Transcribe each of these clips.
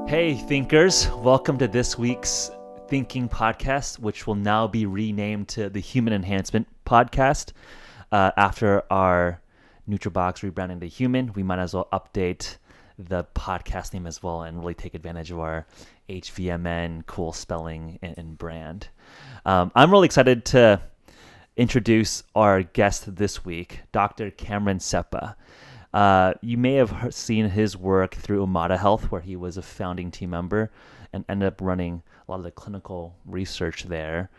Hey, thinkers. Welcome to this week's Thinking Podcast, which will now be renamed to the HVMN Enhancement Podcast. After our NutriBox rebranding to Human, we might as well update the podcast name as well and really take advantage of our HVMN cool spelling and brand. I'm really excited to introduce our guest this week, Dr. Cameron Sepah. You may have seen his work through Omada Health, where he was a founding team member and ended up running a lot of the clinical research there.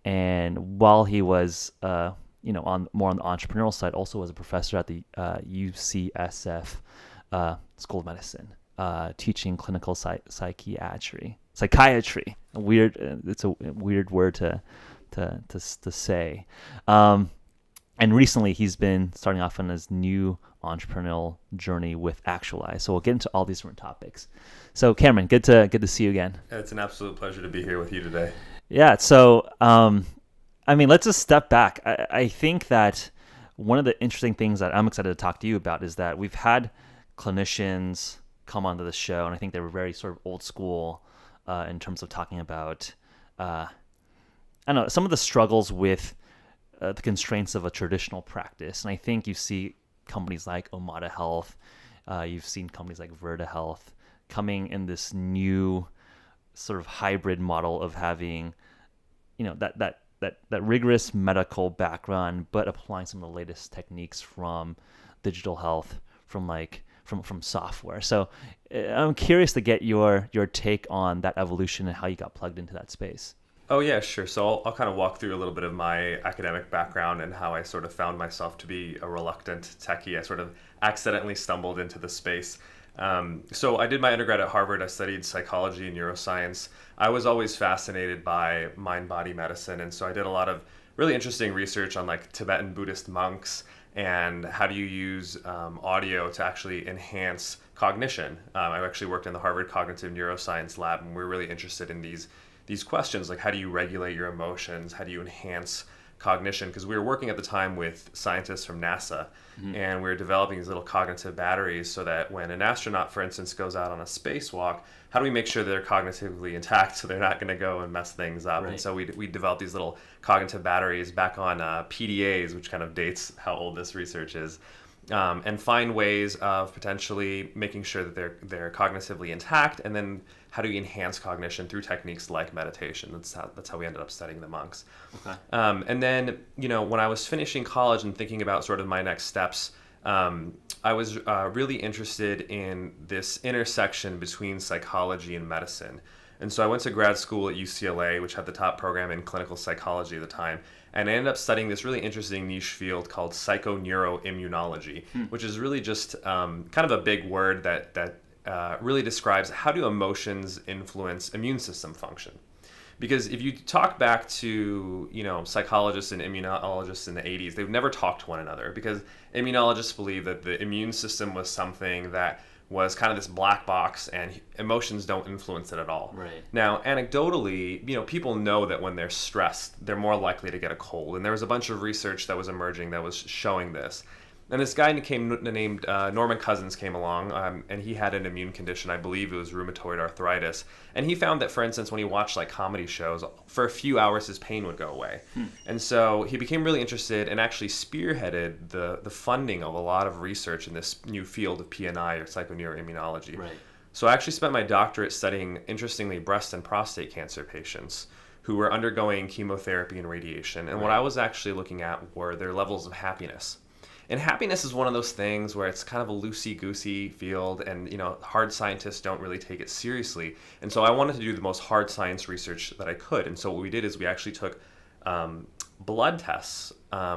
And while he was, on more on the entrepreneurial side, also was a professor at the UCSF School of Medicine, teaching clinical psychiatry. It's a weird word to say. And recently, he's been starting off on his new entrepreneurial journey with Actualize. So we'll get into all these different topics. So Cameron, good to see you again. It's an absolute pleasure to be here with you today. Yeah. So, let's just step back. I think that one of the interesting things that I'm excited to talk to you about is that we've had clinicians come onto the show, and I think they were very sort of old school in terms of talking about, some of the struggles with the constraints of a traditional practice. And I think you see companies like Omada Health, you've seen companies like Verta Health coming in this new sort of hybrid model of having, that rigorous medical background, but applying some of the latest techniques from digital health, from software. So I'm curious to get your take on that evolution and how you got plugged into that space. Oh, yeah, sure. So I'll kind of walk through a little bit of my academic background and how I sort of found myself to be a reluctant techie. I sort of accidentally stumbled into the space. So I did my undergrad at Harvard. I studied psychology and neuroscience. I was always fascinated by mind-body medicine. And so I did a lot of really interesting research on like Tibetan Buddhist monks and how do you use audio to actually enhance cognition. I actually worked in the Harvard Cognitive Neuroscience Lab, and we're really interested in these questions, like how do you regulate your emotions? How do you enhance cognition? Because we were working at the time with scientists from NASA, and we were developing these little cognitive batteries so that when an astronaut, for instance, goes out on a spacewalk, how do we make sure they're cognitively intact so they're not going to go and mess things up? Right. And so we developed these little cognitive batteries back on PDAs, which kind of dates how old this research is. And find ways of potentially making sure that they're cognitively intact, and then how do you enhance cognition through techniques like meditation? That's how we ended up studying the monks. Okay. And then when I was finishing college and thinking about sort of my next steps, I was really interested in this intersection between psychology and medicine. And so I went to grad school at UCLA, which had the top program in clinical psychology at the time. And I ended up studying this really interesting niche field called psychoneuroimmunology, which is really just kind of a big word that really describes how do emotions influence immune system function. Because if you talk back to psychologists and immunologists in the 80s, they've never talked to one another, because immunologists believe that the immune system was something that was kind of this black box and emotions don't influence it at all. Right. Now, anecdotally, people know that when they're stressed, they're more likely to get a cold. And there was a bunch of research that was emerging that was showing this. And this guy named Norman Cousins came along, and he had an immune condition. I believe it was rheumatoid arthritis. And he found that, for instance, when he watched like comedy shows, for a few hours his pain would go away. And so he became really interested and actually spearheaded the funding of a lot of research in this new field of PNI, or psychoneuroimmunology. Right. So I actually spent my doctorate studying, interestingly, breast and prostate cancer patients who were undergoing chemotherapy and radiation. And what I was actually looking at were their levels of happiness. And happiness is one of those things where it's kind of a loosey-goosey field, and hard scientists don't really take it seriously. And so I wanted to do the most hard science research that I could. And so what we did is we actually took blood tests,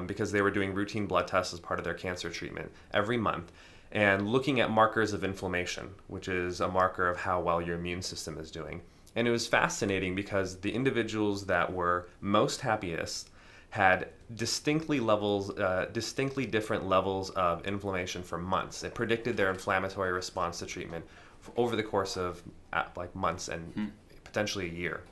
because they were doing routine blood tests as part of their cancer treatment every month, and looking at markers of inflammation, which is a marker of how well your immune system is doing. And it was fascinating because the individuals that were most happiest had distinctly different levels of inflammation for months. It predicted their inflammatory response to treatment over the course of months and potentially a year.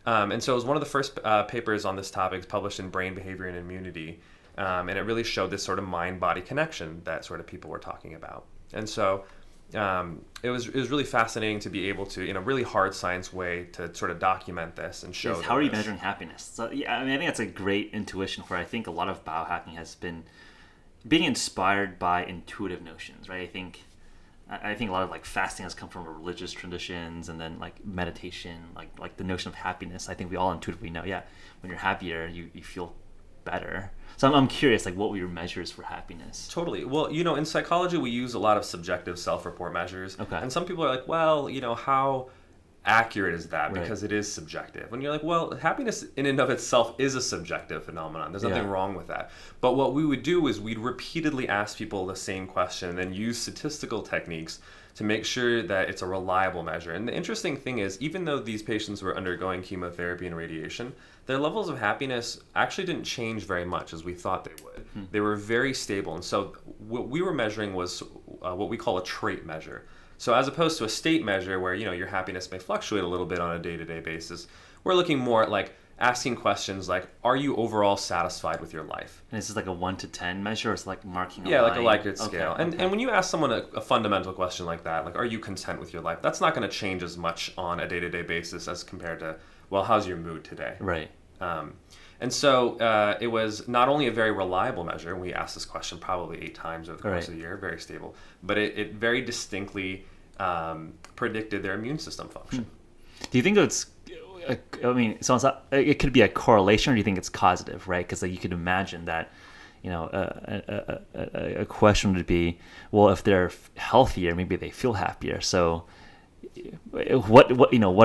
And so it was one of the first papers on this topic published in Brain Behavior and Immunity. And it really showed this sort of mind-body connection that sort of people were talking about. And so it was really fascinating to be able to, in a really hard science way, to sort of document this and show. How are you measuring happiness? So yeah, I mean, I think that's a great intuition for. I think a lot of biohacking has been being inspired by intuitive notions, right? I think a lot of like fasting has come from religious traditions, and then like meditation, like the notion of happiness. I think we all intuitively know, yeah, when you're happier, you feel better. So I'm curious, like, what were your measures for happiness? Totally. Well, in psychology, we use a lot of subjective self-report measures. Okay. And some people are like, well, how accurate is that? Right. Because it is subjective. And you're like, well, happiness in and of itself is a subjective phenomenon. There's nothing wrong with that. But what we would do is we'd repeatedly ask people the same question and then use statistical techniques to make sure that it's a reliable measure. And the interesting thing is, even though these patients were undergoing chemotherapy and radiation, their levels of happiness actually didn't change very much as we thought they would. They were very stable. And so what we were measuring was what we call a trait measure. So as opposed to a state measure where, your happiness may fluctuate a little bit on a day-to-day basis, we're looking more at like asking questions like, are you overall satisfied with your life? And is this like a 1 to 10 measure, or it's like marking a line? like a Likert scale. Okay. And when you ask someone a fundamental question like that, like, are you content with your life? That's not going to change as much on a day-to-day basis as compared to, well, how's your mood today? Right. And so it was not only a very reliable measure, we asked this question probably 8 times over the course of the year, very stable, but it very distinctly predicted their immune system function. Do you think it's, I mean, so it could be a correlation, or do you think it's causative, right? Because you could imagine that, a question would be, well, if they're healthier, maybe they feel happier. So what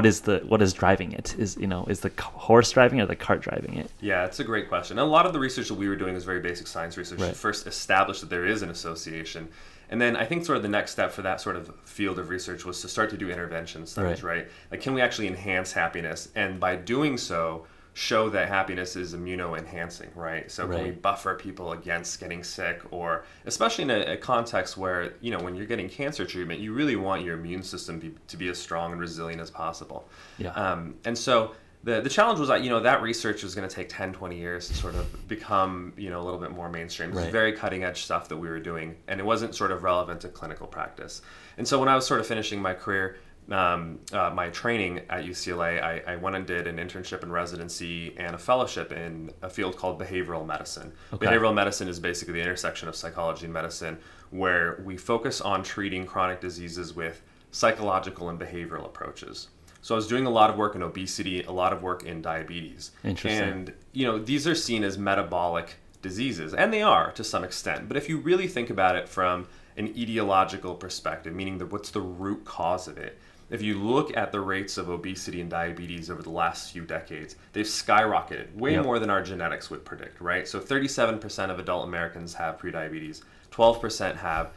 is driving it? Is the horse driving it or the cart driving it? Yeah, it's a great question. And a lot of the research that we were doing is very basic science research to first establish that there is an association. And then I think sort of the next step for that sort of field of research was to start to do intervention studies, right? Like, can we actually enhance happiness? And by doing so, show that happiness is immuno-enhancing, right? So can we buffer people against getting sick, or especially in a context where, when you're getting cancer treatment, you really want your immune system to be as strong and resilient as possible. Yeah. And so the challenge was that, that research was going to take 10, 20 years to sort of become, a little bit more mainstream. It was very cutting edge stuff that we were doing, and it wasn't sort of relevant to clinical practice. And so when I was sort of finishing my career, my training at UCLA, I went and did an internship and residency and a fellowship in a field called behavioral medicine. Okay. Behavioral medicine is basically the intersection of psychology and medicine, where we focus on treating chronic diseases with psychological and behavioral approaches. So I was doing a lot of work in obesity, a lot of work in diabetes. Interesting. And, these are seen as metabolic diseases, and they are to some extent. But if you really think about it from an etiological perspective, meaning what's the root cause of it, if you look at the rates of obesity and diabetes over the last few decades, they've skyrocketed way more than our genetics would predict, right? So 37% of adult Americans have prediabetes, 12% have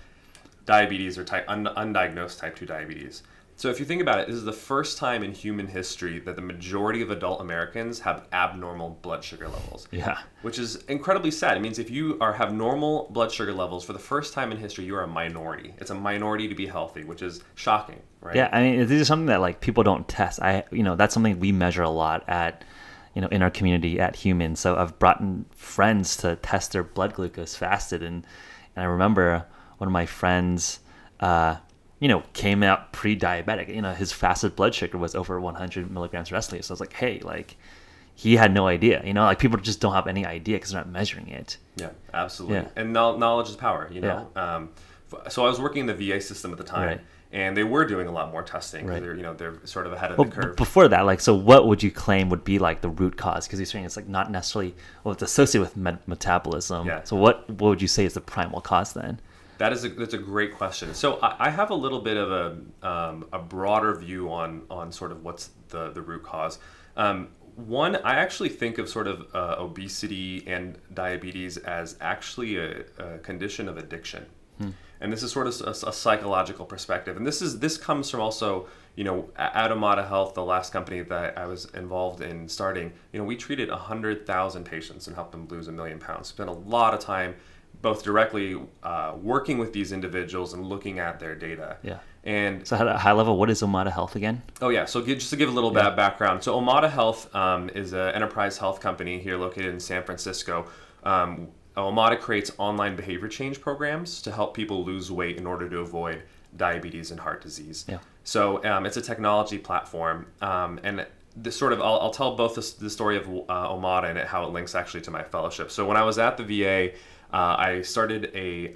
diabetes or undiagnosed type 2 diabetes. So if you think about it, this is the first time in human history that the majority of adult Americans have abnormal blood sugar levels. Yeah. Which is incredibly sad. It means if you have normal blood sugar levels for the first time in history, you are a minority. It's a minority to be healthy, which is shocking, right? Yeah, I mean, this is something that like people don't test. That's something we measure a lot at, in our community at Human. So I've brought in friends to test their blood glucose fasted, and I remember one of my friends, came out pre-diabetic. His fasted blood sugar was over 100 milligrams Restylane. So I was like, hey, like, he had no idea. Like, people just don't have any idea because they're not measuring it. Yeah, absolutely. Yeah. And knowledge is power. Yeah. So I was working in the VA system at the time, and they were doing a lot more testing. Right. They're sort of ahead of the curve. Before that, like, so what would you claim would be like the root cause? Because you're saying it's like not necessarily, it's associated with metabolism. Yeah. So what would you say is the primal cause then? That's a great question. So I have a little bit of a broader view on sort of what's the root cause. One, I actually think of sort of obesity and diabetes as actually a condition of addiction. And this is sort of a psychological perspective. And this comes from also, at Omada Health, the last company that I was involved in starting, we treated 100,000 patients and helped them lose 1 million pounds. Spent a lot of time both directly working with these individuals and looking at their data. Yeah. And so at a high level, what is Omada Health again? Oh yeah, so just to give a little bit of background. So Omada Health is an enterprise health company here located in San Francisco. Omada creates online behavior change programs to help people lose weight in order to avoid diabetes and heart disease. Yeah. So it's a technology platform, and this sort of I'll tell both the story of Omada and how it links actually to my fellowship. So when I was at the VA, I started a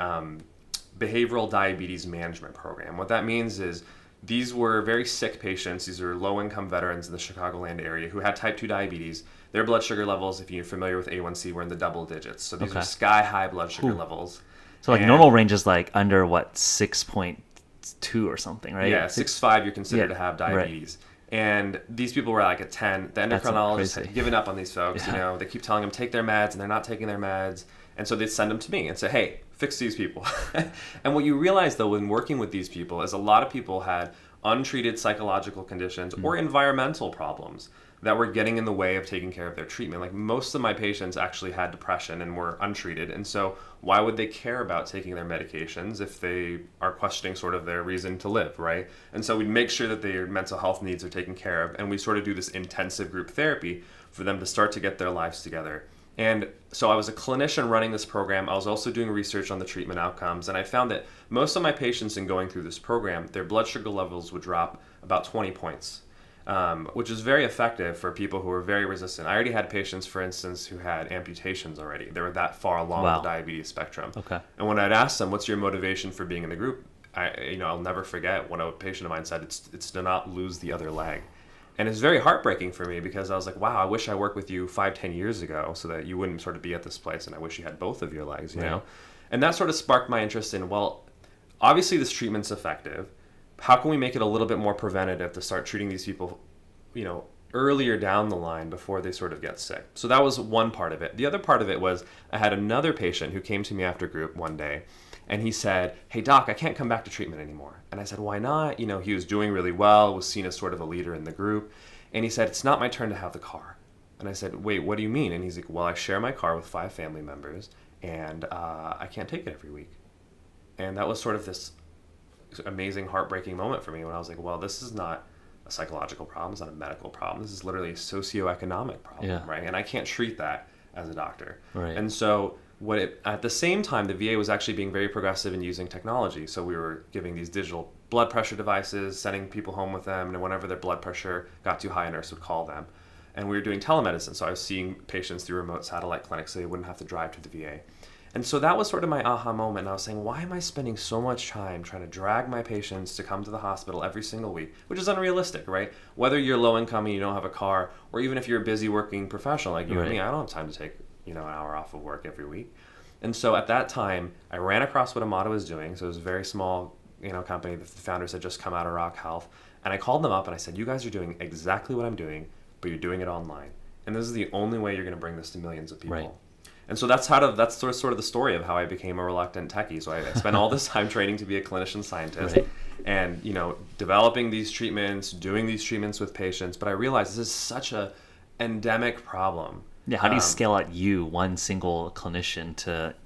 behavioral diabetes management program. What that means is these were very sick patients. These are low-income veterans in the Chicagoland area who had type 2 diabetes. Their blood sugar levels, if you're familiar with A1C, were in the double digits. So these are sky-high blood sugar levels. So like normal range is like under what, 6.2 or something, right? Yeah, 6.5 you're considered to have diabetes. Right. And these people were like at 10. The endocrinologists had given up on these folks. You know, they keep telling them take their meds, and they're not taking their meds. And so they'd send them to me and say, hey, fix these people. And what you realize, though, when working with these people is a lot of people had untreated psychological conditions or environmental problems that were getting in the way of taking care of their treatment. Like most of my patients actually had depression and were untreated. And so why would they care about taking their medications if they are questioning sort of their reason to live, right? And so we'd make sure that their mental health needs are taken care of. And we sort of do this intensive group therapy for them to start to get their lives together. And so I was a clinician running this program. I was also doing research on the treatment outcomes. And I found that most of my patients in going through this program, their blood sugar levels would drop about 20 points. Which is very effective for people who are very resistant. I already had patients, for instance, who had amputations already. They were that far along the diabetes spectrum. Okay. And when I'd ask them, what's your motivation for being in the group? I'll never forget when a patient of mine said, it's to not lose the other leg. And it's very heartbreaking for me because I was like, wow, I wish I worked with you 5-10 years ago so that you wouldn't sort of be at this place. And I wish you had both of your legs, you know? And that sort of sparked my interest in, well, obviously this treatment's effective. How can we make it a little bit more preventative to start treating these people, you know, earlier down the line before they sort of get sick? So that was one part of it. The other part of it was I had another patient who came to me after group one day and he said, hey doc, I can't come back to treatment anymore. And I said, why not? You know, he was doing really well, was seen as sort of a leader in the group. And he said, it's not my turn to have the car. And I said, wait, what do you mean? And he's like, well, I share my car with 5 family members and I can't take it every week. And that was sort of this amazing, heartbreaking moment for me when I was like, well, this is not a psychological problem. It's not a medical problem. This is literally a socioeconomic problem, right? And I can't treat that as a doctor. Right. And so at the same time, the VA was actually being very progressive in using technology. So we were giving these digital blood pressure devices, sending people home with them, and whenever their blood pressure got too high, a nurse would call them. And we were doing telemedicine. So I was seeing patients through remote satellite clinics so they wouldn't have to drive to the VA. And so that was sort of my aha moment. And I was saying, why am I spending so much time trying to drag my patients to come to the hospital every single week, which is unrealistic, right? Whether you're low income and you don't have a car, or even if you're a busy working professional like you and me, I don't have time to take, you know, an hour off of work every week. And so at that time, I ran across what Omada was doing. So it was a very small, you know, company. The founders had just come out of Rock Health. And I called them up and I said, you guys are doing exactly what I'm doing, but you're doing it online. And this is the only way you're going to bring this to millions of people. Right. And so that's sort of the story of how I became a reluctant techie. So I spent all this time training to be a clinician scientist and, you know, developing these treatments, doing these treatments with patients. But I realized this is such a endemic problem. Yeah, how do you scale out one single clinician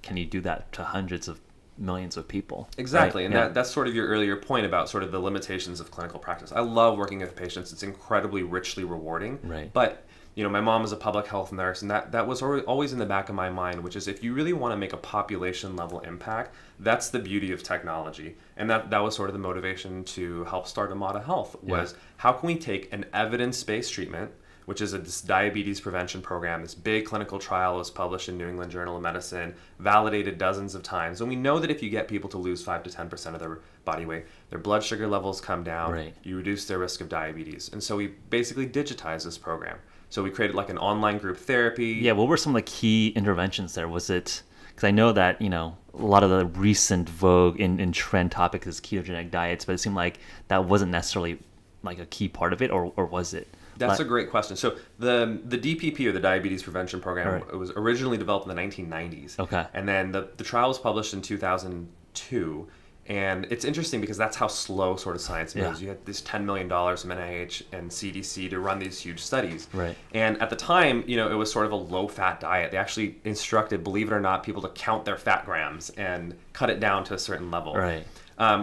can you do that to hundreds of millions of people? Exactly. Right? And that's sort of your earlier point about sort of the limitations of clinical practice. I love working with patients. It's incredibly richly rewarding. Right. But you know, my mom is a public health nurse, and that was always in the back of my mind, which is if you really want to make a population level impact, that's the beauty of technology. And that was sort of the motivation to help start Omada Health was how can we take an evidence-based treatment, which is this diabetes prevention program. This big clinical trial was published in New England Journal of Medicine, validated dozens of times. And we know that if you get people to lose 5 to 10% of their body weight, their blood sugar levels come down, you reduce their risk of diabetes. And so we basically digitized this program. So we created like an online group therapy. Yeah, what were some of the key interventions there? Was it, because I know that, you know, a lot of the recent vogue in trend topics is ketogenic diets, but it seemed like that wasn't necessarily like a key part of it, or was it? That's a great question. So the DPP, or the Diabetes Prevention Program, it was originally developed in the 1990s. Okay. And then the trial was published in 2002. And it's interesting because that's how slow sort of science moves. You had this $10 million from NIH and CDC to run these huge studies. Right. And at the time, you know, it was sort of a low-fat diet. They actually instructed, believe it or not, people to count their fat grams and cut it down to a certain level. Right.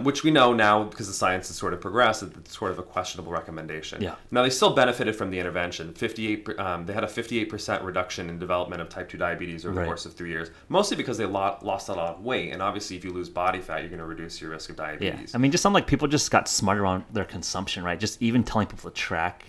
which we know now because the science has sort of progressed, that it's sort of a questionable recommendation. Yeah. Now, they still benefited from the intervention. They had a 58% reduction in development of type 2 diabetes over the course of 3 years, mostly because they lost a lot of weight. And obviously, if you lose body fat, you're going to reduce your risk of diabetes. Yeah. I mean, just some like people just got smarter on their consumption, right? Just even telling people to track,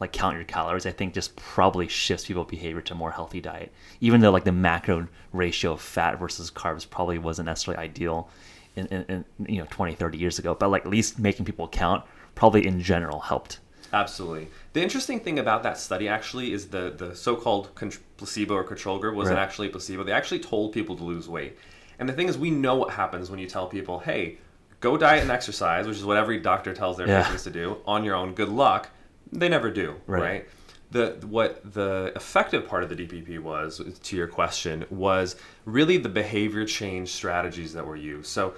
like count your calories, I think just probably shifts people's behavior to a more healthy diet. Even though like the macro ratio of fat versus carbs probably wasn't necessarily ideal in 20, 30 years ago, but like at least making people count probably in general helped. Absolutely. The interesting thing about that study actually is the so-called placebo or control group wasn't actually placebo. They actually told people to lose weight. And the thing is, we know what happens when you tell people, hey, go diet and exercise, which is what every doctor tells their patients to do, on your own, good luck. They never do, right? What the effective part of the DPP was, to your question, was really the behavior change strategies that were used. So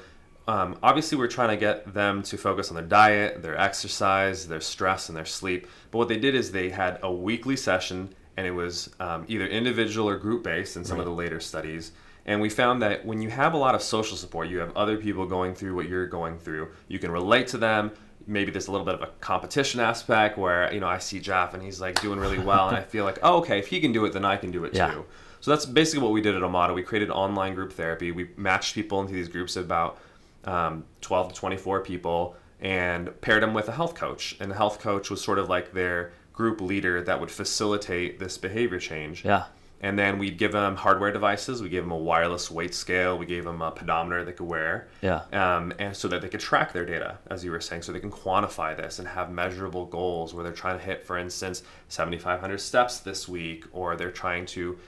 obviously we're trying to get them to focus on their diet, their exercise, their stress, and their sleep. But what they did is they had a weekly session, and it was either individual or group-based in some of the later studies. And we found that when you have a lot of social support, you have other people going through what you're going through, you can relate to them. Maybe there's a little bit of a competition aspect where, I see Jeff and he's like doing really well, and I feel like, oh, okay, if he can do it, then I can do it too. So that's basically what we did at Omada. We created online group therapy. We matched people into these groups of about 12 to 24 people and paired them with a health coach. And the health coach was sort of like their group leader that would facilitate this behavior change. Yeah. And then we'd give them hardware devices. We gave them a wireless weight scale. We gave them a pedometer they could wear. Yeah. And so that they could track their data, as you were saying, so they can quantify this and have measurable goals where they're trying to hit, for instance, 7,500 steps this week, or they're trying to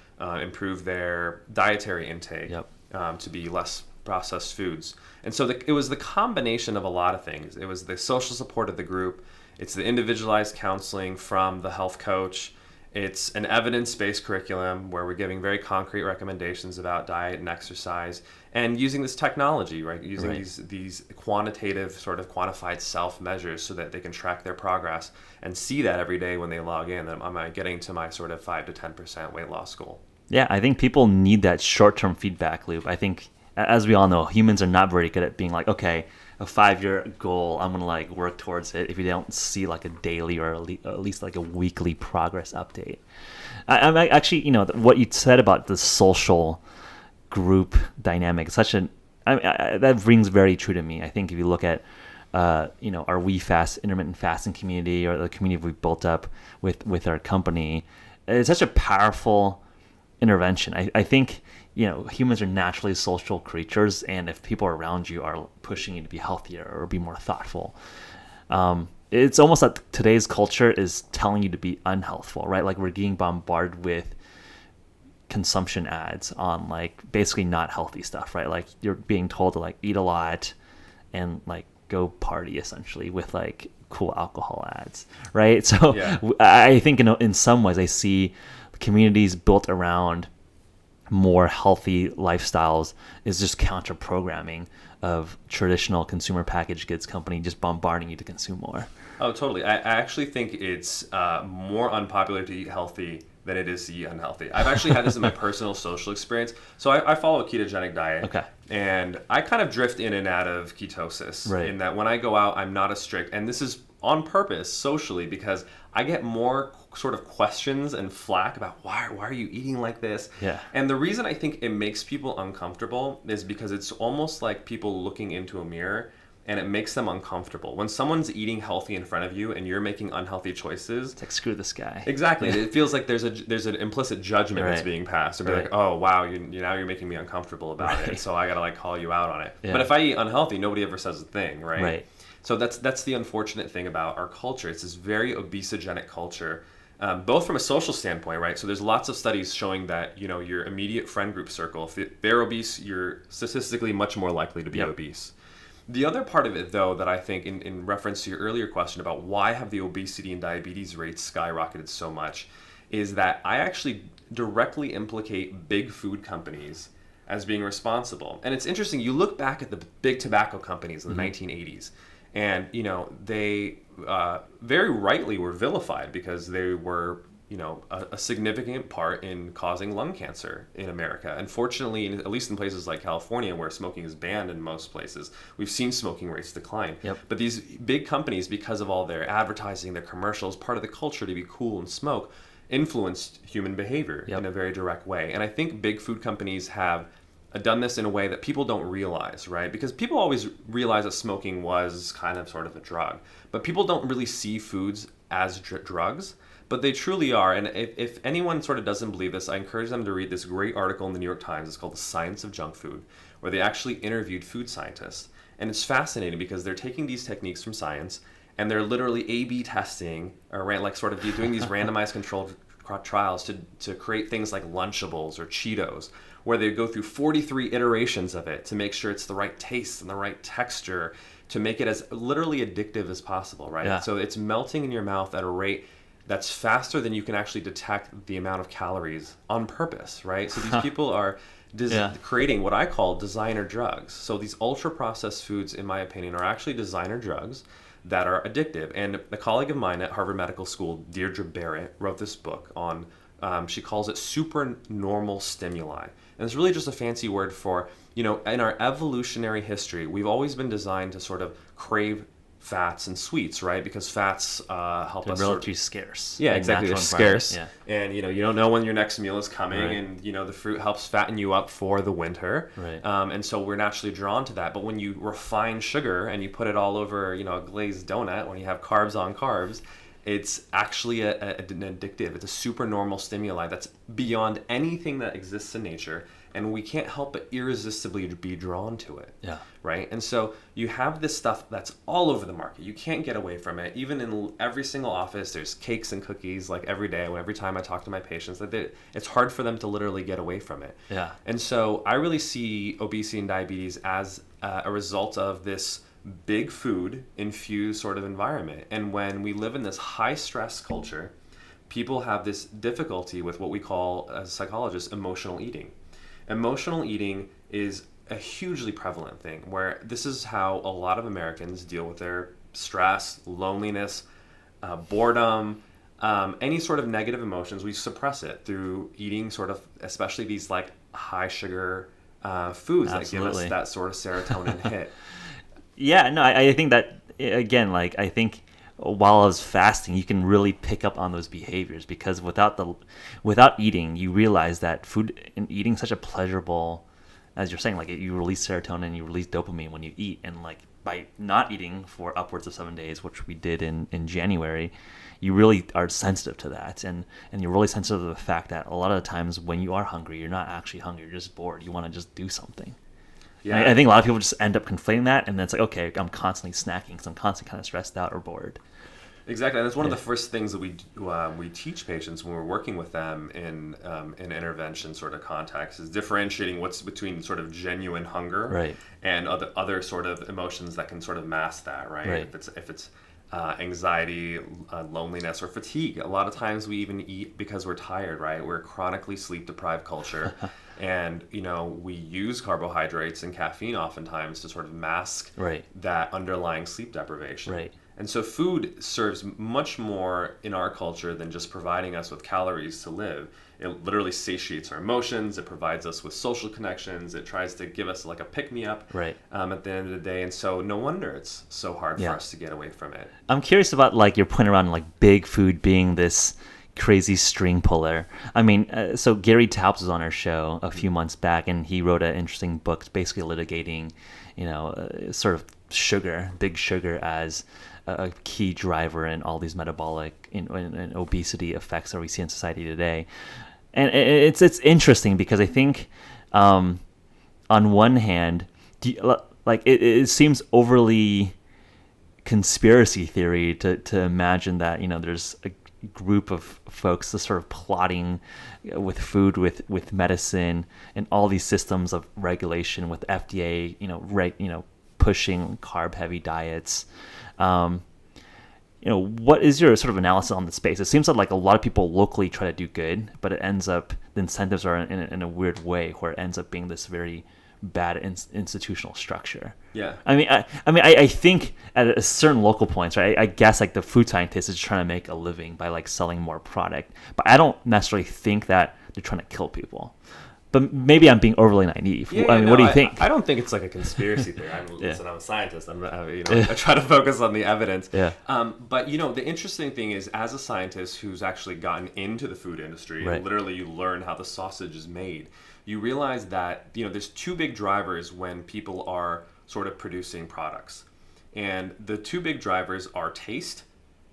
improve their dietary intake to be less processed foods. And so it was the combination of a lot of things. It was the social support of the group. It's the individualized counseling from the health coach. It's an evidence-based curriculum where we're giving very concrete recommendations about diet and exercise, and using this technology, right? Using these quantitative, sort of quantified self-measures so that they can track their progress and see that every day when they log in, that am I getting to my sort of 5 to 10% weight loss goal. Yeah, I think people need that short-term feedback loop. I think, as we all know, humans are not very good at being like, okay, a 5-year goal, I'm going to like work towards it, if you don't see like a daily or at least like a weekly progress update. I'm actually, what you said about the social group dynamic, that rings very true to me. I think if you look at, our WeFast intermittent fasting community, or the community we've built up with our company, it's such a powerful intervention. I think, humans are naturally social creatures, and if people around you are pushing you to be healthier or be more thoughtful, it's almost like today's culture is telling you to be unhealthful, right? Like we're getting bombarded with consumption ads on like basically not healthy stuff, right? Like you're being told to like eat a lot and like go party essentially with like cool alcohol ads, right? So I think in some ways I see communities built around more healthy lifestyles is just counter programming of traditional consumer packaged goods company just bombarding you to consume more. Oh, totally. I actually think it's more unpopular to eat healthy than it is to eat unhealthy. I've actually had this in my personal social experience. So I follow a ketogenic diet. Okay. And I kind of drift in and out of ketosis. Right. In that when I go out, I'm not as strict. And this is on purpose socially, because I get more sort of questions and flack about why are you eating like this? Yeah. And the reason I think it makes people uncomfortable is because it's almost like people looking into a mirror, and it makes them uncomfortable. When someone's eating healthy in front of you and you're making unhealthy choices, it's like, screw this guy. Exactly. It feels like there's an implicit judgment that's being passed. To be like, oh wow, now you're making me uncomfortable about it, so I gotta like call you out on it. Yeah. But if I eat unhealthy, nobody ever says a thing, right? Right. So that's the unfortunate thing about our culture. It's this very obesogenic culture, both from a social standpoint, right? So there's lots of studies showing that your immediate friend group circle, if they're obese, you're statistically much more likely to be obese. The other part of it, though, that I think in reference to your earlier question about why have the obesity and diabetes rates skyrocketed so much, is that I actually directly implicate big food companies as being responsible. And it's interesting, you look back at the big tobacco companies in the 1980s, and they very rightly were vilified because they were a significant part in causing lung cancer in America. Unfortunately, at least in places like California, where smoking is banned in most places, we've seen smoking rates decline. Yep. But these big companies, because of all their advertising, their commercials, part of the culture to be cool and smoke, influenced human behavior in a very direct way. And I think big food companies have done this in a way that people don't realize, right? Because people always realize that smoking was kind of sort of a drug, but people don't really see foods as drugs, but they truly are. And if anyone sort of doesn't believe this, I encourage them to read this great article in the New York Times. It's called The Science of Junk Food, where they actually interviewed food scientists. And it's fascinating because they're taking these techniques from science and they're literally A/B testing, or like sort of doing these randomized controlled trials to create things like Lunchables or Cheetos, where they go through 43 iterations of it to make sure it's the right taste and the right texture, to make it as literally addictive as possible, right? Yeah. So it's melting in your mouth at a rate that's faster than you can actually detect the amount of calories on purpose, right? So these people are creating what I call designer drugs. So these ultra-processed foods, in my opinion, are actually designer drugs that are addictive. And a colleague of mine at Harvard Medical School, Deirdre Barrett, wrote this book on, she calls it supernormal stimuli. And it's really just a fancy word for, in our evolutionary history, we've always been designed to sort of crave fats and sweets, right? Because fats help They're us relatively scarce. Yeah, in exactly. They're natural scarce. environment. And, you don't know when your next meal is coming. Right. And, the fruit helps fatten you up for the winter. Right. And so we're naturally drawn to that. But when you refine sugar and you put it all over, a glazed donut, when you have carbs on carbs, it's actually an addictive. It's a supernormal stimuli that's beyond anything that exists in nature. And we can't help but irresistibly be drawn to it. Yeah. Right? And so you have this stuff that's all over the market. You can't get away from it. Even in every single office, there's cakes and cookies like every day. Every time I talk to my patients, it's hard for them to literally get away from it. Yeah. And so I really see obesity and diabetes as a result of this big food infused sort of environment. And when we live in this high stress culture, people have this difficulty with what we call, as psychologists, emotional eating. Emotional eating is a hugely prevalent thing, where this is how a lot of Americans deal with their stress, loneliness, boredom, any sort of negative emotions. We suppress it through eating sort of, especially these like high sugar foods that give us that sort of serotonin hit. Yeah, no, I think that, again, like, I think while I was fasting, you can really pick up on those behaviors, because without eating, you realize that food and eating such a pleasurable, as you're saying, like, you release serotonin, you release dopamine when you eat, and like by not eating for upwards of 7 days, which we did in January, you really are sensitive to that, and you're really sensitive to the fact that a lot of the times when you are hungry, you're not actually hungry, you're just bored, you want to just do something. Yeah, I think a lot of people just end up conflating that, and then it's like, okay, I'm constantly snacking because I'm constantly kind of stressed out or bored. Exactly, and it's one of the first things that we teach patients when we're working with them in intervention sort of context, is differentiating what's between sort of genuine hunger and other sort of emotions that can sort of mask that, right? If it's anxiety, loneliness, or fatigue. A lot of times we even eat because we're tired, right? We're a chronically sleep deprived culture. And, we use carbohydrates and caffeine oftentimes to sort of mask that underlying sleep deprivation. Right. And so food serves much more in our culture than just providing us with calories to live. It literally satiates our emotions. It provides us with social connections. It tries to give us like a pick-me-up at the end of the day. And so no wonder it's so hard for us to get away from it. I'm curious about like your point around like big food being this crazy string puller. I mean, so Gary Taubes was on our show a few months back, and he wrote an interesting book basically litigating, sort of big sugar as a key driver in all these metabolic and obesity effects that we see in society today. And it's interesting because I think on one hand, it seems overly conspiracy theory to imagine that there's a group of folks that's sort of plotting with food, with medicine, and all these systems of regulation with FDA, pushing carb heavy diets. What is your sort of analysis on the space? It seems like a lot of people locally try to do good, but it ends up, the incentives are in a weird way where it ends up being this very bad institutional structure. Yeah. I think at a certain local points, right? I guess like the food scientist is trying to make a living by like selling more product, but I don't necessarily think that they're trying to kill people. But maybe I'm being overly naive. What do you think? I don't think it's like a conspiracy theory. Listen, I'm a scientist. I try to focus on the evidence. Yeah. But the interesting thing is, as a scientist who's actually gotten into the food industry, Right. literally you learn how the sausage is made. You realize that there's two big drivers when people are sort of producing products, and the two big drivers are taste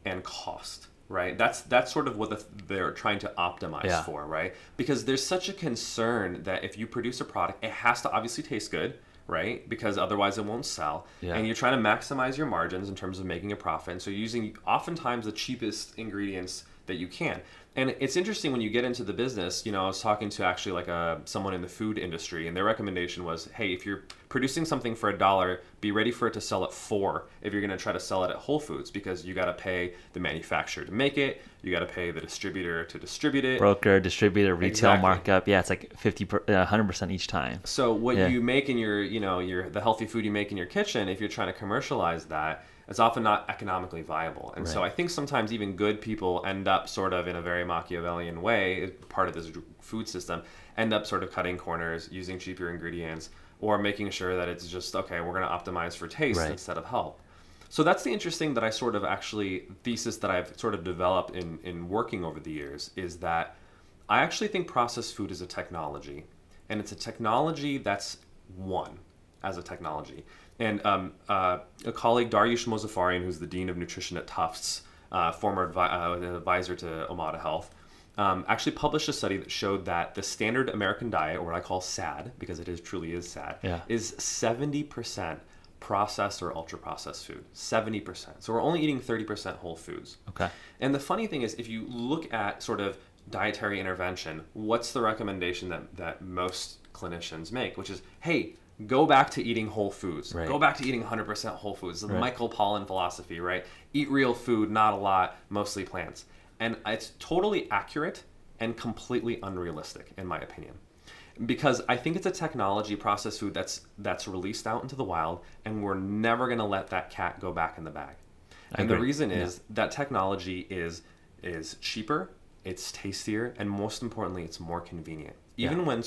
and cost. Right, that's sort of what they're trying to optimize for, right? Because there's such a concern that if you produce a product, it has to obviously taste good, right? Because otherwise it won't sell. Yeah. And you're trying to maximize your margins in terms of making a profit. And so you're using oftentimes the cheapest ingredients that you can. And it's interesting when you get into the business. I was talking to actually like someone in the food industry, and their recommendation was, hey, if you're producing something for $1, be ready for it to sell at $4 if you're going to try to sell it at Whole Foods, because you got to pay the manufacturer to make it, you got to pay the distributor to distribute it, broker, distributor, retail Exactly. markup. Yeah, it's like 100% each time. So what you make in your the healthy food you make in your kitchen, if you're trying to commercialize that, it's often not economically viable. And so I think sometimes even good people end up sort of in a very Machiavellian way, part of this food system, end up sort of cutting corners, using cheaper ingredients, or making sure that it's just, okay, we're going to optimize for taste instead of health. So that's the interesting that I sort of thesis that I've sort of developed in working over the years, is that I actually think processed food is a technology, and it's a technology that's won as a technology. And a colleague, Dariush Mozaffarian, who's the Dean of Nutrition at Tufts, former advisor to Omada Health, actually published a study that showed that the standard American diet, or what I call SAD, because it truly is SAD, is 70% processed or ultra-processed food. 70%. So we're only eating 30% whole foods. Okay. And the funny thing is, if you look at sort of dietary intervention, what's the recommendation that most clinicians make, which is, hey, go back to eating whole foods. Right. Go back to eating 100% whole foods. The Right. Michael Pollan philosophy, right? Eat real food, not a lot, mostly plants. And it's totally accurate and completely unrealistic, in my opinion. Because I think it's a technology, processed food, that's released out into the wild, and we're never going to let that cat go back in the bag. And the reason is that technology is cheaper, it's tastier, and most importantly, it's more convenient. Even when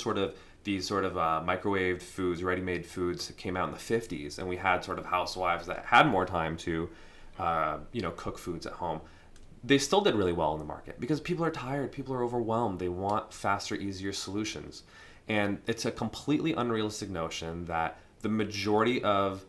these microwaved foods, ready-made foods came out in the 50s, and we had sort of housewives that had more time to cook foods at home, they still did really well in the market because people are tired, people are overwhelmed, they want faster, easier solutions. And it's a completely unrealistic notion that the majority of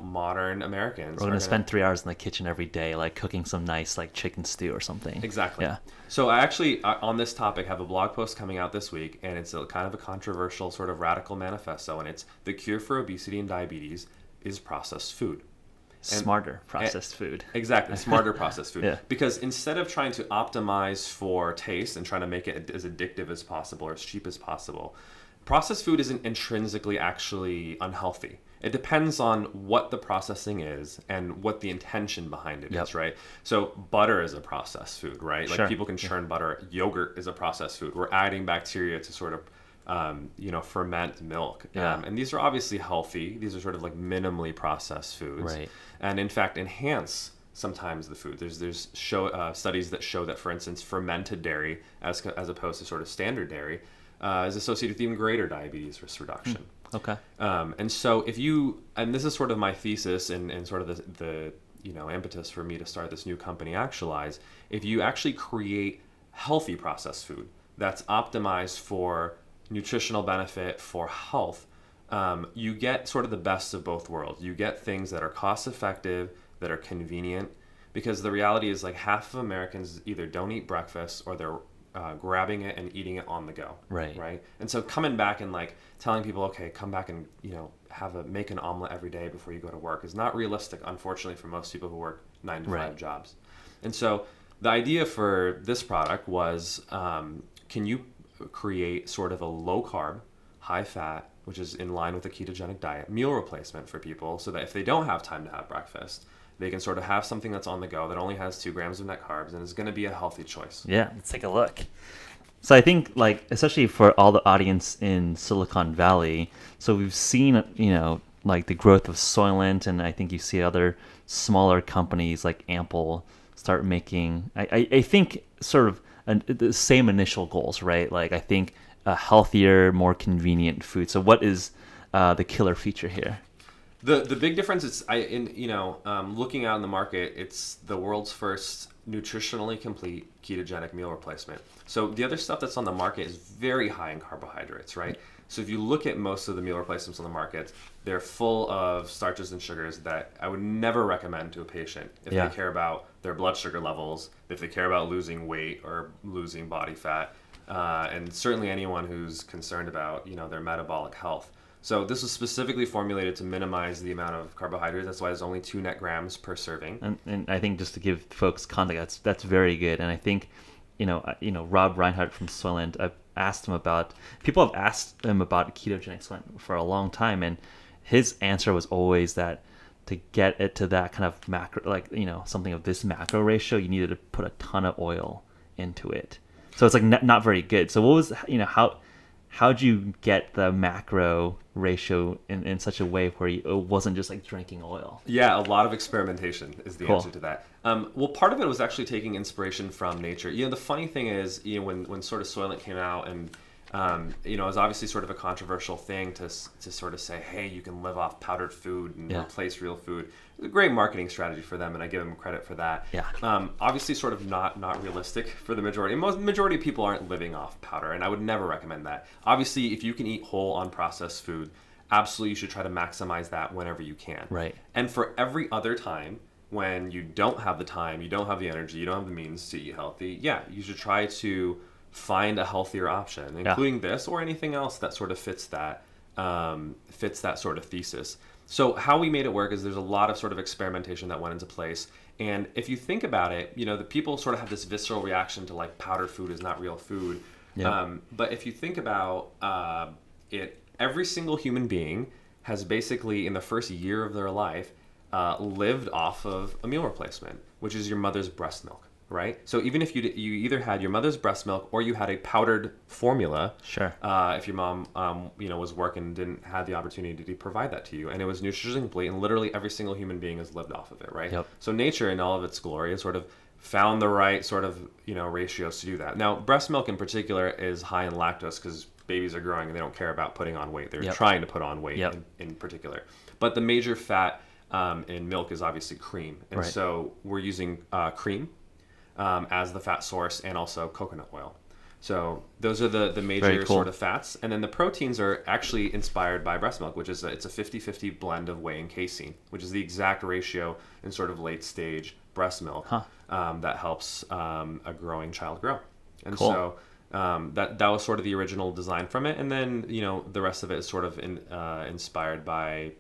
modern Americans We're going to spend 3 hours in the kitchen every day, like cooking some nice like chicken stew or something. Exactly. Yeah. So I actually, on this topic, have a blog post coming out this week, and it's a kind of a controversial sort of radical manifesto, and it's the cure for obesity and diabetes is processed food. Smarter processed food. Exactly, smarter processed food. Yeah. Because instead of trying to optimize for taste and trying to make it as addictive as possible or as cheap as possible, processed food isn't intrinsically actually unhealthy. It depends on what the processing is and what the intention behind it is, right? So butter is a processed food, right? Like people can churn butter. Yogurt is a processed food. We're adding bacteria to sort of ferment milk. And these are obviously healthy. These are sort of like minimally processed foods. Right. And in fact, enhance sometimes the food. There's studies that show that, for instance, fermented dairy, as opposed to sort of standard dairy, is associated with even greater diabetes risk reduction. Okay. And so and this is sort of my thesis and sort of the impetus for me to start this new company, Actualize. If you actually create healthy processed food that's optimized for nutritional benefit, for health, you get sort of the best of both worlds. You get things that are cost effective, that are convenient, because the reality is like half of Americans either don't eat breakfast or they're grabbing it and eating it on the go. Right. And so coming back and like telling people, okay, come back and make an omelet every day before you go to work is not realistic, unfortunately, for most people who work 9 to 5 jobs. And so the idea for this product was, can you create sort of a low carb, high fat, which is in line with a ketogenic diet, meal replacement for people, so that if they don't have time to have breakfast, they can sort of have something that's on the go that only has 2 grams of net carbs and is going to be a healthy choice. Yeah, let's take a look. So I think, like, especially for all the audience in Silicon Valley, so we've seen, like the growth of Soylent, and I think you see other smaller companies like Ample start making, I think, sort of the same initial goals, right? Like, I think a healthier, more convenient food. So what is the killer feature here? The big difference is looking out in the market, it's the world's first nutritionally complete ketogenic meal replacement. So the other stuff that's on the market is very high in carbohydrates, right? So if you look at most of the meal replacements on the market, they're full of starches and sugars that I would never recommend to a patient if they care about their blood sugar levels, if they care about losing weight or losing body fat, and certainly anyone who's concerned about their metabolic health. So this was specifically formulated to minimize the amount of carbohydrates. That's why it's only 2 net grams per serving. And I think, just to give folks context, that's very good. And I think, Rob Reinhardt from Soylent, I've asked him about, people have asked him about ketogenic Soylent for a long time, and his answer was always that to get it to that kind of macro, like, something of this macro ratio, you needed to put a ton of oil into it. So it's like not very good. So what was, how'd you get the macro ratio in such a way where it wasn't just like drinking oil? Yeah, a lot of experimentation is the answer to that. Well, part of it was actually taking inspiration from nature. The funny thing is, when sort of Soylent came out, and it was obviously sort of a controversial thing to sort of say, hey, you can live off powdered food and replace real food. It was a great marketing strategy for them, and I give them credit for that. Yeah. Obviously, sort of not realistic for the majority. Majority of people aren't living off powder, and I would never recommend that. Obviously, if you can eat whole, unprocessed food, absolutely you should try to maximize that whenever you can. Right. And for every other time when you don't have the time, you don't have the energy, you don't have the means to eat healthy, you should try to find a healthier option, including this or anything else that sort of fits that sort of thesis. So how we made it work is there's a lot of sort of experimentation that went into place. And if you think about it, the people sort of have this visceral reaction to like powdered food is not real food. Yeah. But if you think about it, every single human being has basically in the first year of their life lived off of a meal replacement, which is your mother's breast milk. Right? So even if you either had your mother's breast milk or you had a powdered formula, sure. If your mom was working and didn't have the opportunity to provide that to you, and it was nutritionally complete, and literally every single human being has lived off of it, right? Yep. So nature in all of its glory has sort of found the right sort of ratios to do that. Now breast milk in particular is high in lactose because babies are growing and they don't care about putting on weight. They're trying to put on weight in particular. But the major fat in milk is obviously cream, and so we're using cream as the fat source, and also coconut oil. So those are the major sort of fats. And then the proteins are actually inspired by breast milk, which is it's a 50-50 blend of whey and casein, which is the exact ratio in sort of late stage breast milk that helps a growing child grow. And so that was sort of the original design from it. And then, the rest of it is sort of inspired by,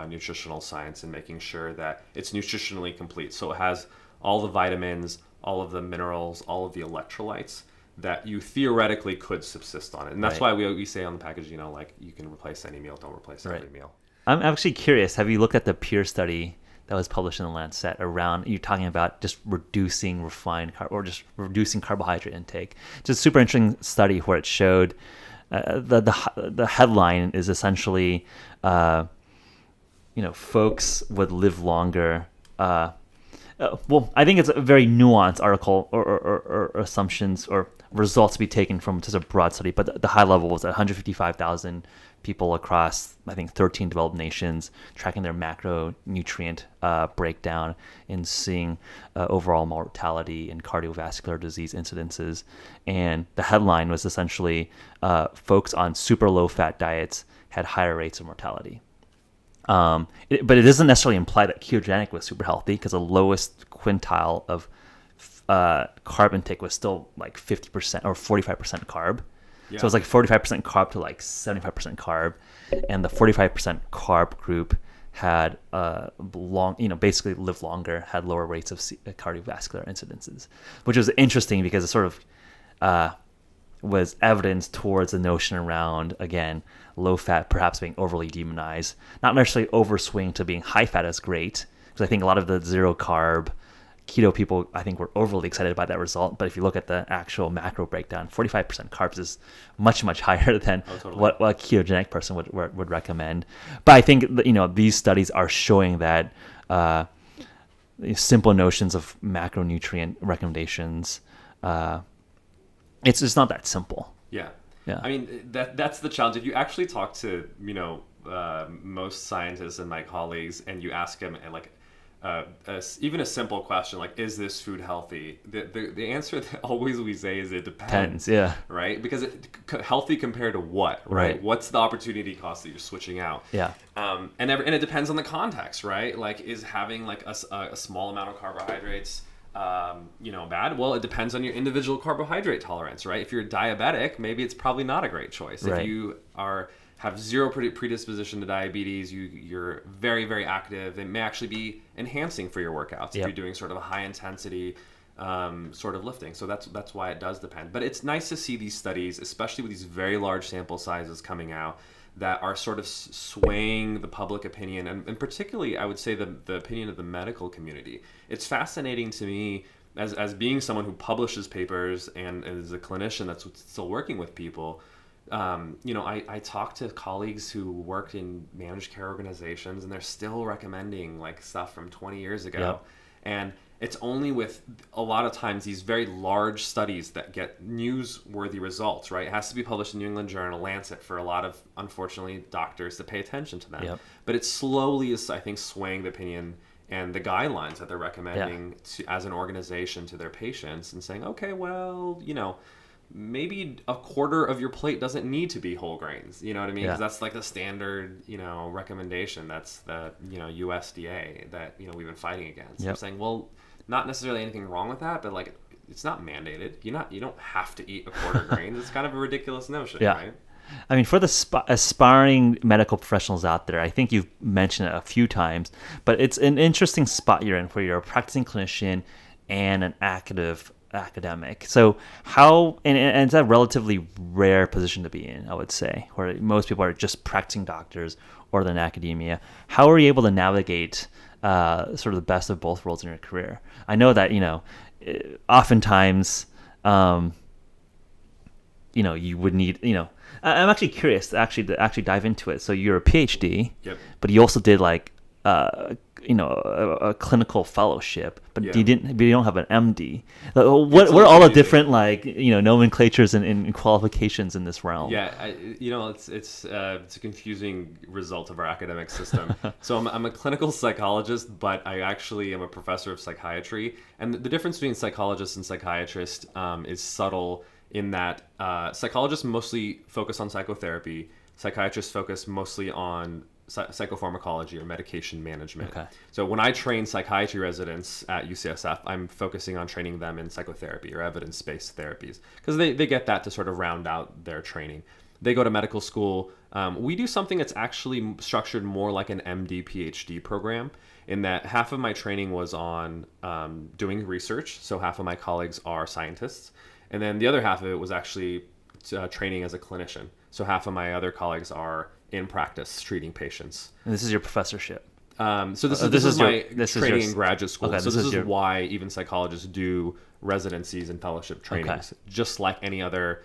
nutritional science and making sure that it's nutritionally complete. So it has all the vitamins, all of the minerals, all of the electrolytes that you theoretically could subsist on it. And that's why we say on the package, like you can replace any meal, don't replace every meal. I'm actually curious, have you looked at the peer study that was published in the Lancet around, you're talking about just reducing refined carb or just reducing carbohydrate intake? It's a super interesting study where it showed the headline is essentially, folks would live longer. Well, I think it's a very nuanced article or assumptions or results to be taken from just a broad study, but the high level was 155,000 people across, I think, 13 developed nations, tracking their macronutrient breakdown and seeing overall mortality and cardiovascular disease incidences. And the headline was essentially folks on super low-fat diets had higher rates of mortality. But it doesn't necessarily imply that ketogenic was super healthy, because the lowest quintile of carb intake was still like 50% or 45% carb. Yeah. So it was like 45% carb to like 75% carb. And the 45% carb group had basically lived longer, had lower rates of cardiovascular incidences, which was interesting because it sort of was evidence towards the notion around, again, low fat perhaps being overly demonized, not necessarily overswing to being high fat is great, because I think a lot of the zero carb keto people, I think, were overly excited by that result. But if you look at the actual macro breakdown, 45% carbs is much, much higher than totally. what a ketogenic person would recommend. But I think, these studies are showing that simple notions of macronutrient recommendations, it's just not that simple. Yeah. Yeah. I mean, that's the challenge. If you actually talk to, most scientists and my colleagues, and you ask them, and like, even a simple question like, is this food healthy? The answer that always we say is it depends. Yeah. Right? Because healthy compared to what? Right? What's the opportunity cost that you're switching out? Yeah. And it depends on the context, right? Like, is having like a small amount of carbohydrates bad? Well, it depends on your individual carbohydrate tolerance, right? If you're diabetic, maybe it's probably not a great choice. Right. If you have zero predisposition to diabetes, you're very, very active, it may actually be enhancing for your workouts if you're doing sort of a high intensity sort of lifting. So that's why it does depend. But it's nice to see these studies, especially with these very large sample sizes coming out, that are sort of swaying the public opinion, and particularly, I would say, the opinion of the medical community. It's fascinating to me as being someone who publishes papers and as a clinician that's still working with people. I talk to colleagues who worked in managed care organizations, and they're still recommending like stuff from 20 years ago. Yep. And it's only with a lot of times these very large studies that get newsworthy results, right? It has to be published in New England Journal, Lancet, for a lot of, unfortunately, doctors to pay attention to them. Yep. But it slowly is, I think, swaying the opinion and the guidelines that they're recommending as an organization to their patients, and saying, okay, well, maybe a quarter of your plate doesn't need to be whole grains. You know what I mean? Because that's like the standard, recommendation. That's the, USDA that, we've been fighting against. Yep. I'm saying, well, not necessarily anything wrong with that, but like, it's not mandated. You don't have to eat a quarter grains. It's kind of a ridiculous notion, right? I mean, for the aspiring medical professionals out there, I think you've mentioned it a few times, but it's an interesting spot you're in, where you're a practicing clinician and an academic. So how, and it's a relatively rare position to be in, I would say, where most people are just practicing doctors or in academia. How are you able to navigate sort of the best of both worlds in your career? I know that, oftentimes, you would need, I'm actually curious to actually dive into it. So you're a PhD, but you also did like, a clinical fellowship, but you don't have an MD. What are all the different nomenclatures and qualifications in this realm? Yeah, it's a confusing result of our academic system. So I'm a clinical psychologist, but I actually am a professor of psychiatry. And the difference between psychologist and psychiatrist is subtle, in that psychologists mostly focus on psychotherapy. Psychiatrists focus mostly on psychopharmacology or medication management. Okay. So when I train psychiatry residents at UCSF, I'm focusing on training them in psychotherapy or evidence-based therapies, because they get that to sort of round out their training. They go to medical school. We do something that's actually structured more like an MD PhD program, in that half of my training was on doing research. So half of my colleagues are scientists. And then the other half of it was actually training as a clinician. So half of my other colleagues are in practice treating patients. And this is your professorship. So this is my training in graduate school. Okay, so this is why even psychologists do residencies and fellowship trainings, just like any other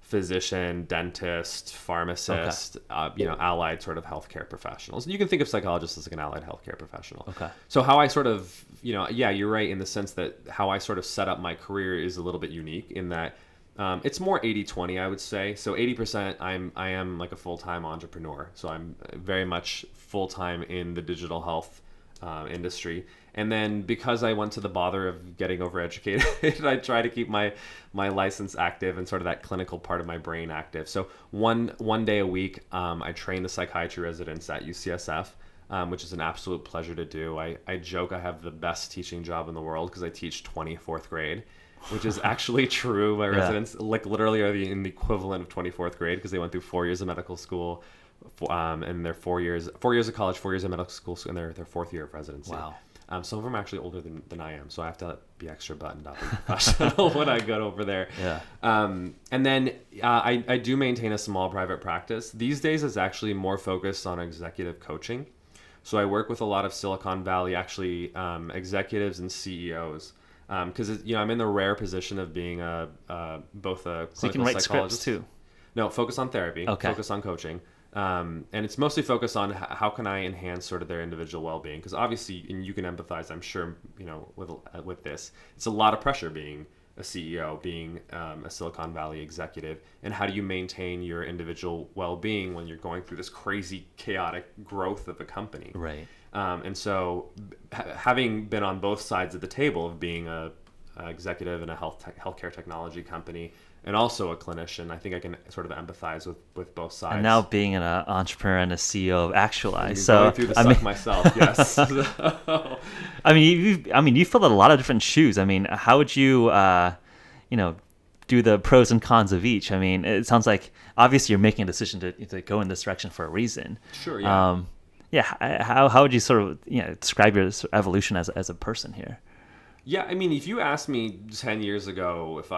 physician, dentist, pharmacist, allied sort of healthcare professionals. You can think of psychologists as like an allied healthcare professional. Okay. So how I sort of, you're right in the sense that how I sort of set up my career is a little bit unique, in that it's more 80-20, I would say. So 80% I am like a full-time entrepreneur. So I'm very much full-time in the digital health industry. And then because I went to the bother of getting overeducated, I try to keep my license active and sort of that clinical part of my brain active. So one day a week, I train the psychiatry residents at UCSF, which is an absolute pleasure to do. I joke I have the best teaching job in the world, because I teach 24th grade, which is actually true. My residents like literally are in the equivalent of 24th grade, because they went through 4 years of medical school, and their 4 years of college, 4 years of medical school, and their fourth year of residency. Wow. Some of them are actually older than I am, so I have to be extra buttoned up and professional when I go over there. Yeah. And then I do maintain a small private practice. These days, it's actually more focused on executive coaching. So I work with a lot of Silicon Valley, actually, executives and CEOs. Because I'm in the rare position of being both a clinical So you can write psychologist. scripts too. No, focus on therapy. Okay. Focus on coaching. And it's mostly focused on how can I enhance sort of their individual well-being. Because obviously, and you can empathize, I'm sure, with this. It's a lot of pressure being a CEO, being a Silicon Valley executive, and how do you maintain your individual well-being when you're going through this crazy, chaotic growth of a company? Right. And so, having been on both sides of the table of being a executive in a healthcare technology company and also a clinician, I think I can sort of empathize with both sides. And now being an entrepreneur and a CEO of Actualize, going through the suck myself, yes. You filled a lot of different shoes. I mean, how would you, do the pros and cons of each? I mean, it sounds like obviously you're making a decision to go in this direction for a reason. Sure. Yeah. How would you sort of describe your evolution as a person here? Yeah, I mean, if you asked me 10 years ago if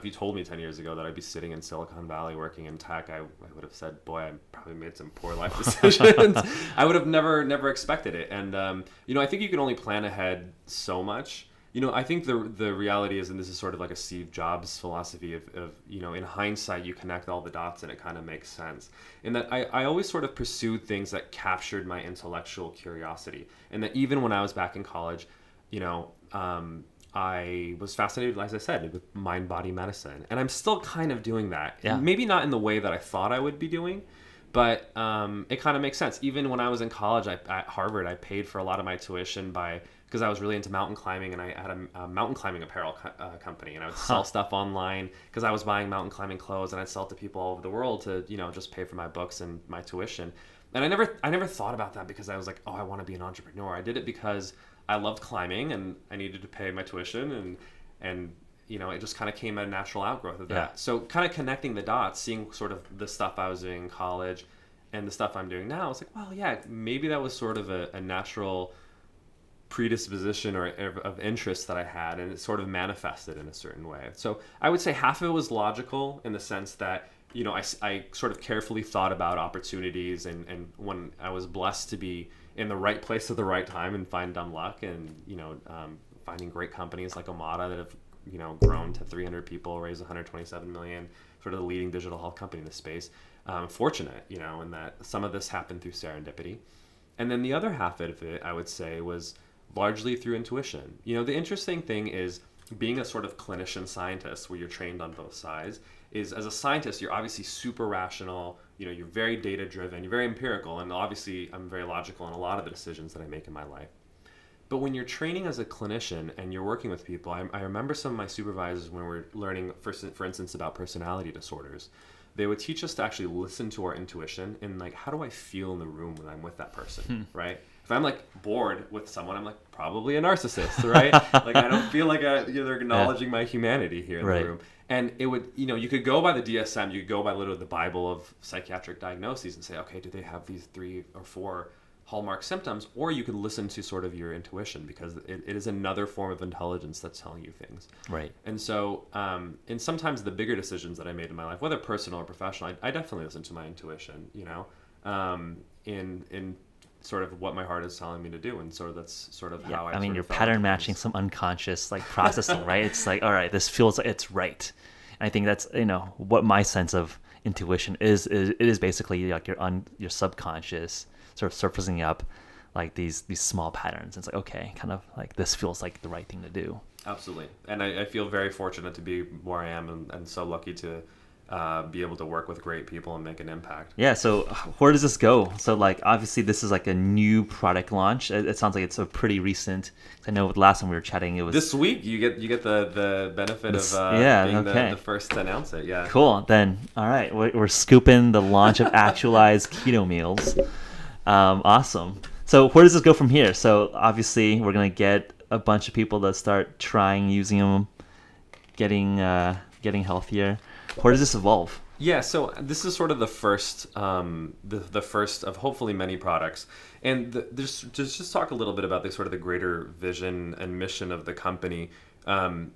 you told me 10 years ago that I'd be sitting in Silicon Valley working in tech, I would have said, boy, I probably made some poor life decisions. I would have never expected it. And, I think you can only plan ahead so much. I think the reality is, and this is sort of like a Steve Jobs philosophy of in hindsight, you connect all the dots and it kind of makes sense. In that I always sort of pursued things that captured my intellectual curiosity. And that even when I was back in college, I was fascinated, as I said, with mind-body medicine. And I'm still kind of doing that. Yeah. Maybe not in the way that I thought I would be doing, but it kind of makes sense. Even when I was in college at Harvard, I paid for a lot of my tuition because I was really into mountain climbing, and I had a mountain climbing apparel company, and I would sell stuff online because I was buying mountain climbing clothes, and I'd sell to people all over the world to just pay for my books and my tuition. And I never thought about that because I was like, oh, I want to be an entrepreneur. I did it because I loved climbing and I needed to pay my tuition, and it just kind of came a natural outgrowth of that. Yeah. So kind of connecting the dots, seeing sort of the stuff I was doing in college and the stuff I'm doing now, it's like, well, yeah, maybe that was sort of a natural predisposition or of interest that I had, and it sort of manifested in a certain way. So I would say half of it was logical in the sense that I sort of carefully thought about opportunities, and when I was blessed to be in the right place at the right time and find dumb luck, and finding great companies like Omada that have grown to 300 people, raised 127 million, sort of the leading digital health company in the space. Fortunate, in that some of this happened through serendipity. And then the other half of it, I would say, was largely through intuition. The interesting thing is, being a sort of clinician scientist where you're trained on both sides, is as a scientist, you're obviously super rational, you're very data driven, you're very empirical, and obviously I'm very logical in a lot of the decisions that I make in my life. But when you're training as a clinician and you're working with people, I remember some of my supervisors when we were learning, for instance, about personality disorders, they would teach us to actually listen to our intuition and like, how do I feel in the room when I'm with that person, right? If I'm like bored with someone, I'm like probably a narcissist, right? Like I don't feel like they're acknowledging my humanity here in the room. And it would, you could go by the DSM, you could go by literally the Bible of psychiatric diagnoses and say, okay, do they have these 3 or 4 hallmark symptoms? Or you could listen to sort of your intuition, because it is another form of intelligence that's telling you things. Right. And so, and sometimes the bigger decisions that I made in my life, whether personal or professional, I definitely listen to my intuition, in sort of what my heart is telling me to do, and sort of that's sort of how I mean, you're pattern matching some unconscious like processing, right? It's like, all right, this feels like it's right. And I think that's what my sense of intuition is. It is basically like your subconscious sort of surfacing up like these small patterns. It's like, okay, kind of like this feels like the right thing to do. Absolutely, and I feel very fortunate to be where I am, and so lucky to be able to work with great people and make an impact. Yeah, so where does this go? So like obviously this is like a new product launch. It sounds like it's a pretty recent. I know the last time we were chatting, it was this week. You get the benefit of being the first to announce it. Yeah. Cool. Then all right, we're scooping the launch of Actualize keto meals. Awesome. So where does this go from here? So obviously we're gonna get a bunch of people that start trying using them, getting healthier. Where does this evolve? Yeah, so this is sort of the first, the first of hopefully many products, and just talk a little bit about the greater vision and mission of the company. I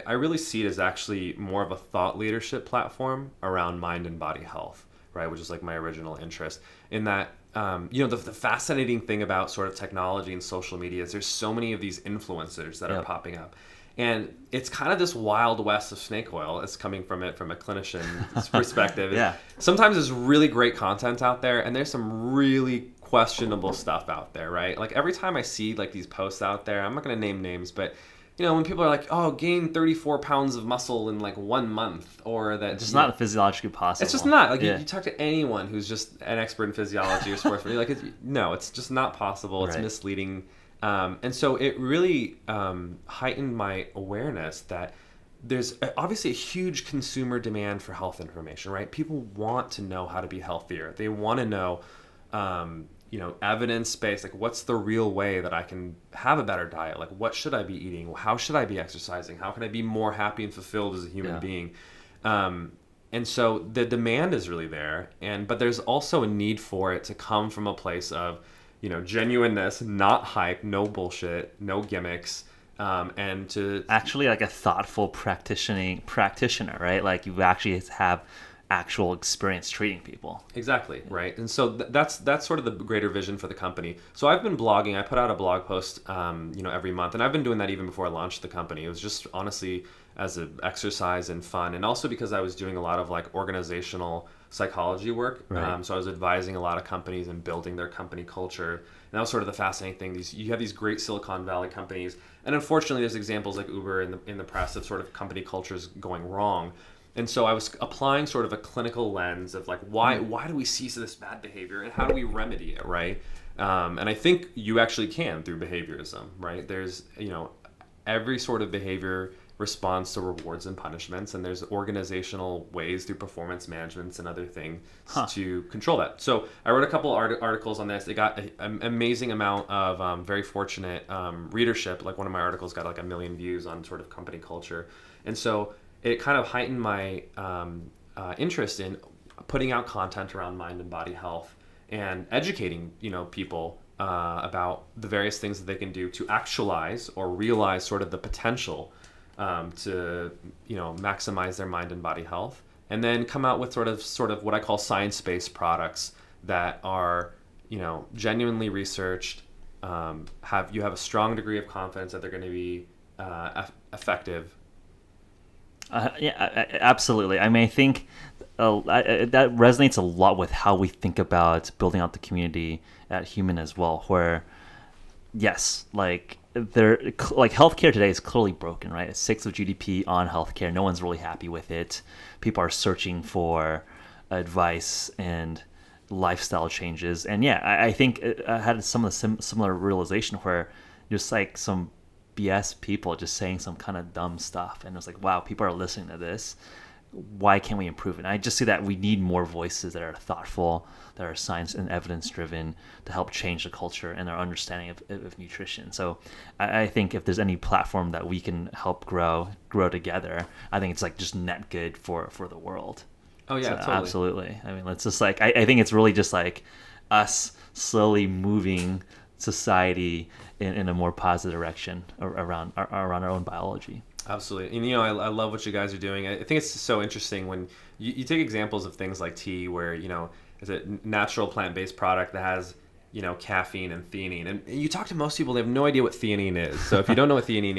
really see it as actually more of a thought leadership platform around mind and body health, right, which is like my original interest. In that, the fascinating thing about sort of technology and social media is there's so many of these influencers that are popping up. And it's kind of this wild west of snake oil. It's coming from a clinician's perspective. Yeah. Sometimes there's really great content out there, and there's some really questionable stuff out there, right? Like every time I see like these posts out there, I'm not going to name names, but when people are like, oh, gain 34 pounds of muscle in like 1 month, or that it's just not physiologically possible. It's just not. Like you talk to anyone who's just an expert in physiology or sports, like it's just not possible. It's misleading. And so it really heightened my awareness that there's obviously a huge consumer demand for health information, right? People want to know how to be healthier. They want to know, evidence-based, like what's the real way that I can have a better diet? Like what should I be eating? How should I be exercising? How can I be more happy and fulfilled as a human being? And so the demand is really there, but there's also a need for it to come from a place of, genuineness, not hype, no bullshit, no gimmicks, and to actually like a thoughtful practitioner, right? Like you actually have actual experience treating people. Exactly, right. And so that's sort of the greater vision for the company. So I've been blogging. I put out a blog post, every month, and I've been doing that even before I launched the company. It was just honestly as an exercise and fun, and also because I was doing a lot of like organizational psychology work. Right. So I was advising a lot of companies and building their company culture. And that was sort of the fascinating thing. You have these great Silicon Valley companies, and unfortunately, there's examples like Uber in the press of sort of company cultures going wrong. And so I was applying sort of a clinical lens of like, why do we see this bad behavior and how do we remedy it, right? And I think you actually can through behaviorism, right? There's, every sort of behavior responds to rewards and punishments, and there's organizational ways through performance management and other things to control that. So I wrote a couple articles on this. They got an amazing amount of very fortunate readership. Like one of my articles got like 1 million views on sort of company culture. And so it kind of heightened my interest in putting out content around mind and body health and educating, people about the various things that they can do to actualize or realize sort of the potential to, maximize their mind and body health, and then come out with sort of what I call science-based products that are, genuinely researched, have a strong degree of confidence that they're going to be effective. Absolutely. I mean, I think that resonates a lot with how we think about building out the community at Human as well, where, yes, like healthcare today is clearly broken, right? It's 6% of GDP on healthcare. No one's really happy with it. People are searching for advice and lifestyle changes. And I think I had some of the similar realization where just like some BS people just saying some kind of dumb stuff, and it's like, wow, people are listening to this. Why can't we improve it? And I just see that we need more voices that are thoughtful, that are science and evidence driven, to help change the culture and our understanding of nutrition. So I think if there's any platform that we can help grow together, I think it's like just net good for the world. Oh yeah, so, totally. Absolutely. I mean, it's just like I think it's really just like us slowly moving society in a more positive direction around our own biology. Absolutely. And, I love what you guys are doing. I think it's so interesting when you take examples of things like tea where, it's a natural plant-based product that has, caffeine and theanine. And you talk to most people, they have no idea what theanine is. So if you don't know what theanine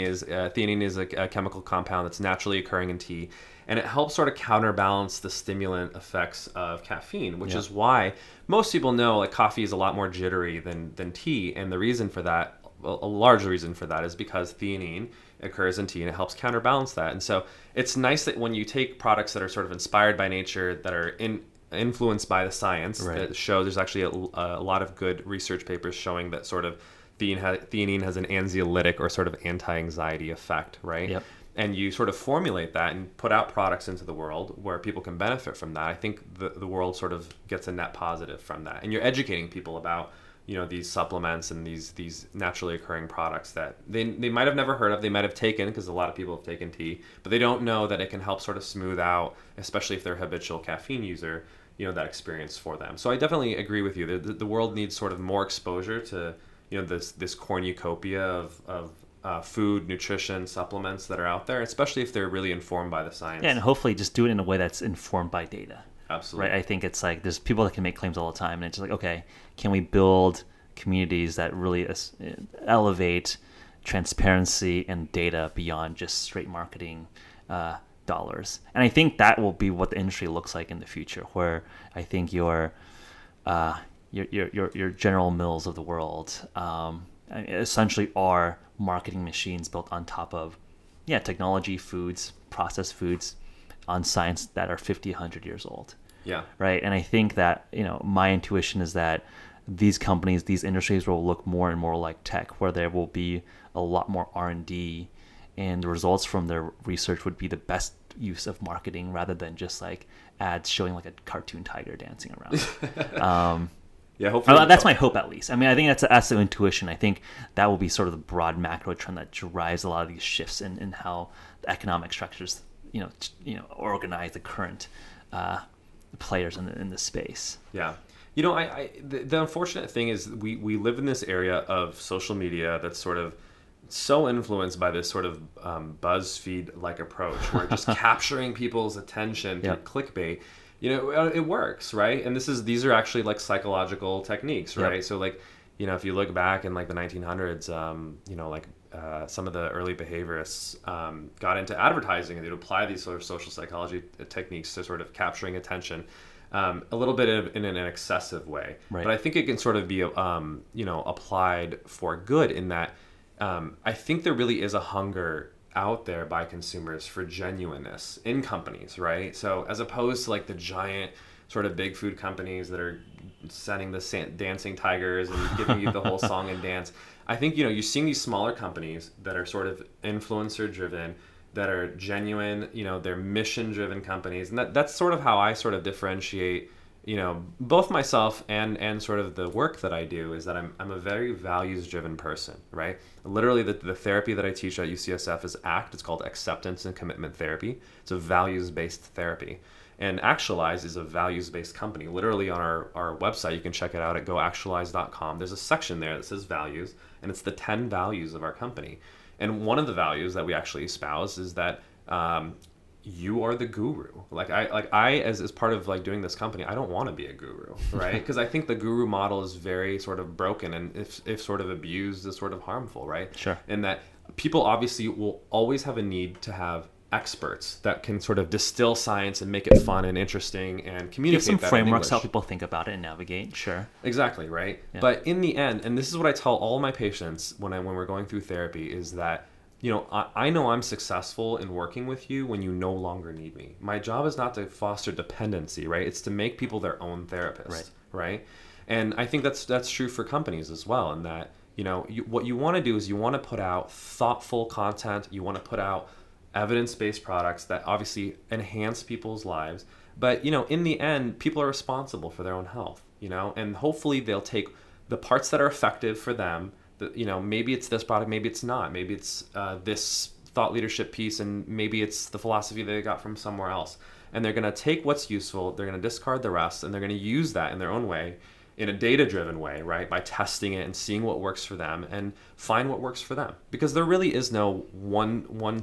is a chemical compound that's naturally occurring in tea. And it helps sort of counterbalance the stimulant effects of caffeine, which is why most people know like coffee is a lot more jittery than tea. And the reason for that, a large reason for that, is because theanine occurs in tea and it helps counterbalance that. And so it's nice that when you take products that are sort of inspired by nature, that are influenced by the science, that show there's actually a lot of good research papers showing that sort of theanine has an anxiolytic or sort of anti-anxiety effect, right? Yep. And you sort of formulate that and put out products into the world where people can benefit from that. I think the world sort of gets a net positive from that. And you're educating people about, these supplements and these naturally occurring products that they might have never heard of. They might have taken, because a lot of people have taken tea, but they don't know that it can help sort of smooth out, especially if they're a habitual caffeine user, that experience for them. So I definitely agree with you. The world needs sort of more exposure to, this cornucopia of food, nutrition, supplements that are out there, especially if they're really informed by the science. Yeah, and hopefully just do it in a way that's informed by data. Absolutely. right? I think it's like there's people that can make claims all the time, and it's just like, okay, can we build communities that really elevate transparency and data beyond just straight marketing dollars? And I think that will be what the industry looks like in the future, where I think your General Mills of the world essentially are marketing machines built on top of technology, foods, processed foods, on science that are 50, 100 years old. Yeah. Right. And I think that, my intuition is that these companies, these industries will look more and more like tech, where there will be a lot more R&D, and the results from their research would be the best use of marketing rather than just like ads showing like a cartoon tiger dancing around. Yeah, hopefully. That's my hope, at least. I mean, I think that's the intuition. I think that will be sort of the broad macro trend that drives a lot of these shifts in how the economic structures, organize the current players in the space. Yeah. The unfortunate thing is we live in this area of social media that's sort of so influenced by this sort of BuzzFeed-like approach, where just capturing people's attention through clickbait, it works, right? And these are actually like psychological techniques, right? Yep. So like, if you look back in like the 1900s, some of the early behaviorists got into advertising, and they'd apply these sort of social psychology techniques to sort of capturing attention. A little bit in an excessive way, right. But I think it can sort of be, applied for good in that I think there really is a hunger out there by consumers for genuineness in companies, right? So as opposed to like the giant sort of big food companies that are sending the dancing tigers and giving you the whole song and dance, I think, you're seeing these smaller companies that are sort of influencer driven, that are genuine, they're mission driven companies. And that's sort of how I sort of differentiate, both myself and sort of the work that I do, is that I'm a very values driven person, right? Literally the therapy that I teach at UCSF is ACT. It's called Acceptance and Commitment Therapy. It's a values based therapy. And Actualize is a values-based company. Literally on our website, you can check it out at goactualize.com. There's a section there that says values, and it's the 10 values of our company. And one of the values that we actually espouse is that you are the guru. Like I as part of like doing this company, I don't want to be a guru, right? Because I think the guru model is very sort of broken, and if sort of abused, is sort of harmful, right? Sure. And that people obviously will always have a need to have experts that can sort of distill science and make it fun and interesting and communicate. Give some that frameworks in how English. People think about it and navigate. Sure. Exactly, right? Yeah. But in the end, and this is what I tell all my patients when we're going through therapy, is that I know I'm successful in working with you when you no longer need me. My job is not to foster dependency, right? It's to make people their own therapists, right? And I think that's true for companies as well, in that what you want to do is you want to put out thoughtful content. You want to put out evidence-based products that obviously enhance people's lives, but in the end, people are responsible for their own health, and hopefully they'll take the parts that are effective for them. Maybe it's this product, maybe it's not, maybe it's this thought leadership piece, and maybe it's the philosophy they got from somewhere else, and they're going to take what's useful, they're going to discard the rest, and they're going to use that in their own way, in a data-driven way, right? By testing it and seeing what works for them, and find what works for them. Because there really is no one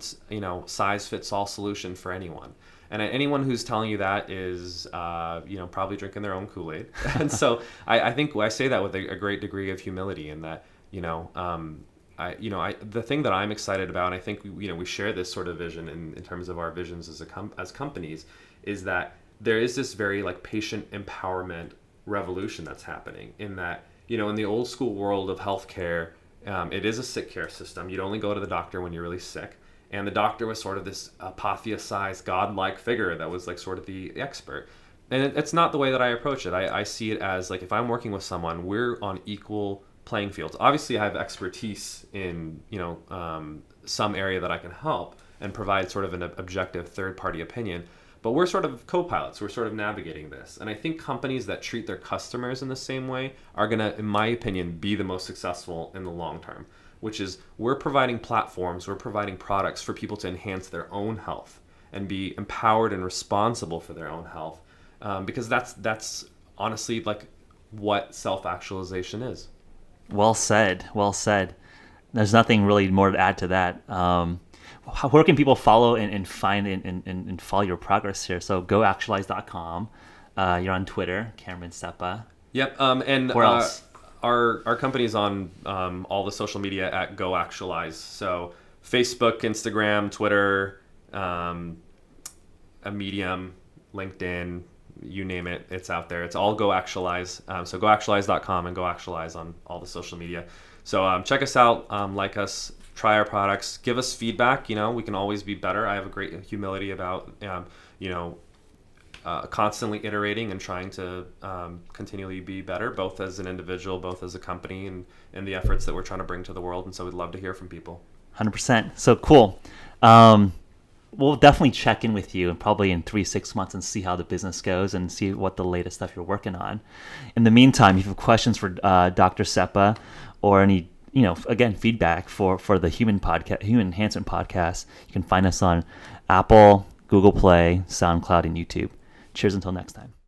size-fits-all solution for anyone. And anyone who's telling you that is, probably drinking their own Kool-Aid. And so I think I say that with a great degree of humility, in that, the thing that I'm excited about, and I think we share this sort of vision in terms of our visions as companies, is that there is this very like patient empowerment revolution that's happening, in that in the old school world of healthcare, it is a sick care system. You'd only go to the doctor when you're really sick, and the doctor was sort of this apotheosized godlike figure that was like sort of the expert. And it's not the way that I approach it. I see it as like, if I'm working with someone, we're on equal playing fields. Obviously I have expertise in some area that I can help and provide sort of an objective third party opinion, but we're sort of co-pilots. We're sort of navigating this. And I think companies that treat their customers in the same way are going to, in my opinion, be the most successful in the long term, which is we're providing platforms, we're providing products for people to enhance their own health and be empowered and responsible for their own health. Because that's honestly like what self-actualization is. Well said. Well said. There's nothing really more to add to that. Where can people follow and find and follow your progress here? So goactualize.com. You're on Twitter, Cameron Sepah. Yep. And Where else? Our company's on all the social media at Go Actualize. So Facebook, Instagram, Twitter, a Medium, LinkedIn, you name it, it's out there. It's all Go Actualize. So goactualize.com and Go Actualize on all the social media. So check us out, like us, try our products, give us feedback. We can always be better. I have a great humility about, constantly iterating and trying to continually be better, both as an individual, both as a company, and the efforts that we're trying to bring to the world. And so we'd love to hear from people. 100%. So cool. We'll definitely check in with you and probably in 3-6 months and see how the business goes and see what the latest stuff you're working on. In the meantime, if you have questions for Dr. Sepah or any, again, feedback for the Human Enhancement podcast, you can find us on Apple, Google Play, SoundCloud, and YouTube. Cheers until next time.